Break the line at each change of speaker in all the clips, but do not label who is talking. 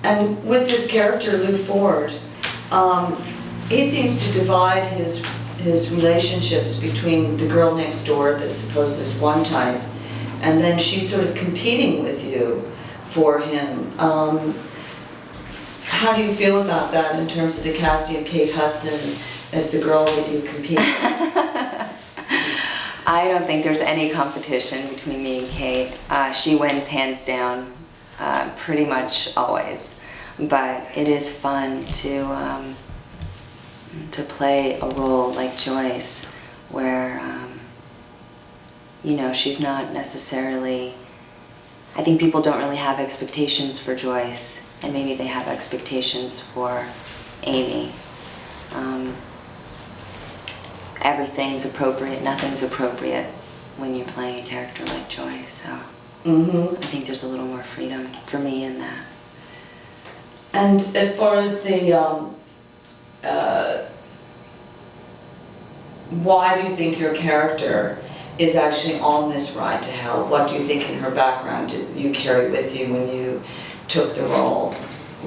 And with this character, Lou Ford, he seems to divide his relationships between the girl next door that supposedly is one type, and then she's sort of competing with you for him. How do you feel about that in terms of the casting of Kate Hudson as the girl that you compete with?
I don't think there's any competition between me and Kate. She wins hands down, pretty much always. But it is fun to play a role like Joyce, where you know, she's not necessarily. I think people don't really have expectations for Joyce, and maybe they have expectations for Amy. Everything's appropriate, nothing's appropriate when you're playing a character like Joyce, so I think there's a little more freedom for me in that.
And as far as the, why do you think your character is actually on this ride to hell? What do you think in her background did you carry with you when you took the role?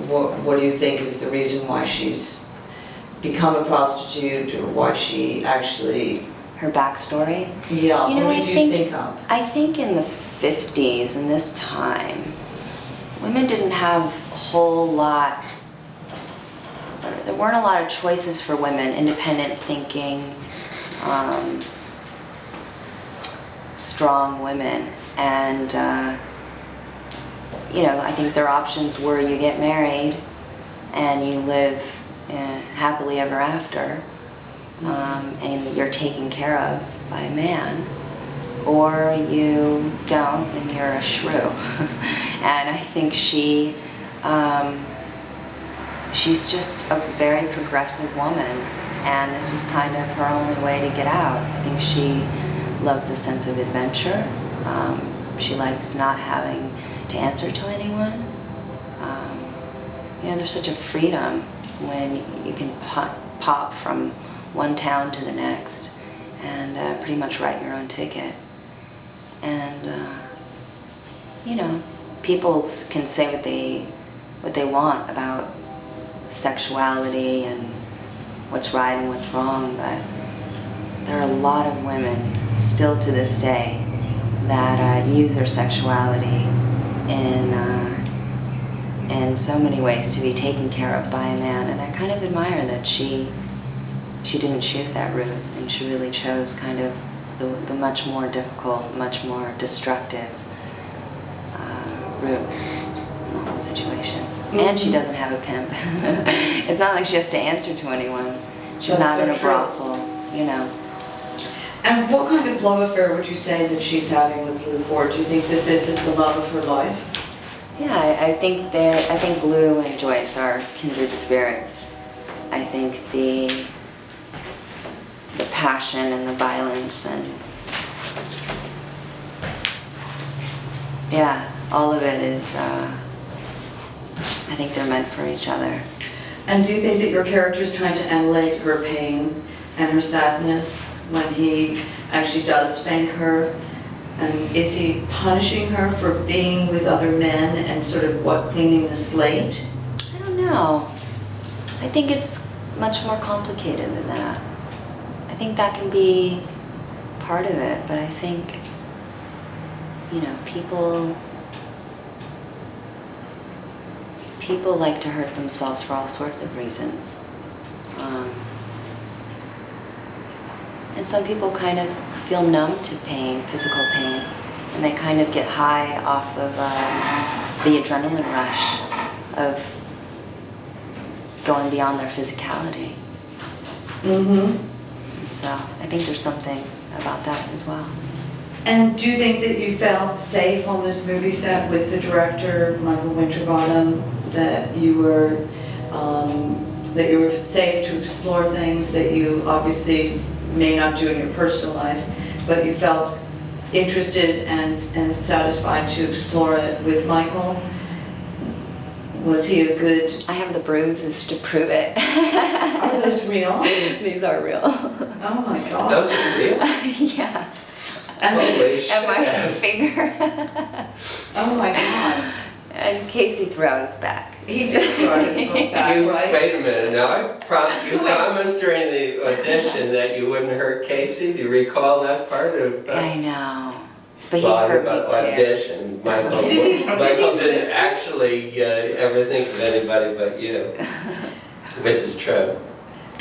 What do you think is the reason why she's become a prostitute, or why she actually...
Her backstory?
Yeah,
you know,
what did you think of?
I think in the 50s, in this time, women didn't have a whole lot, there weren't a lot of choices for women, independent thinking, strong women, and you know, I think their options were you get married and you live happily ever after, and you're taken care of by a man, or you don't and you're a shrew. And I think she's just a very progressive woman, and this was kind of her only way to get out. I think she loves a sense of adventure. She likes not having to answer to anyone. You know, there's such a freedom when you can pop from one town to the next and pretty much write your own ticket. And you know, people can say what they want about sexuality and what's right and what's wrong, but there are a lot of women still to this day that use their sexuality in so many ways to be taken care of by a man, and I kind of admire that she didn't choose that route, and she really chose kind of the much more difficult, much more destructive route in the whole situation. And she doesn't have a pimp. It's not like she has to answer to anyone. She's not in a brothel, you know.
And what kind of love affair would you say that she's having with Lou Ford? Do you think that this is the love of her life?
Yeah, I think Lou and Joyce are kindred spirits. I think the passion and the violence and yeah, all of it is. I think they're meant for each other.
And do you think that your character is trying to emulate her pain and her sadness when he actually does spank her? And is he punishing her for being with other men and sort of cleaning the slate?
I don't know. I think it's much more complicated than that. I think that can be part of it, but I think, you know, people like to hurt themselves for all sorts of reasons. And some people kind of feel numb to pain, physical pain, and they kind of get high off of the adrenaline rush of going beyond their physicality. So I think there's something about that as well.
And do you think that you felt safe on this movie set with the director, Michael Winterbottom, that you were safe to explore things that you obviously may not do in your personal life, but you felt interested and satisfied to explore it with Michael? Was he a good...
I have the bruises to prove it.
Are those real?
These are real.
Oh my God.
Those are real?
Yeah.
And,
and my finger.
Oh my God.
And Casey threw out his back.
He just brought his book back, right?
Wait a minute, now you
So wait.
promised during the audition that you wouldn't hurt Casey. Do you recall that part of?
I know, but he
Well,
hurt
about
me too.
audition. Michael didn't actually ever think of anybody but you, which is true.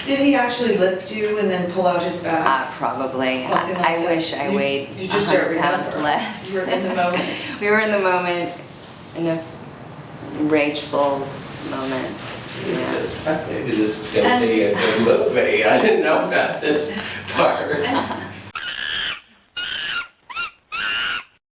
Did he actually lift you and then pull out his bag?
Probably.
Something like
I
that.
wish I weighed
You just don't
100 pounds
remember.
less.
You were in the moment.
We were in the moment, in a rageful moment.
Jesus, maybe this is going to be a good movie. I didn't know about this part.
And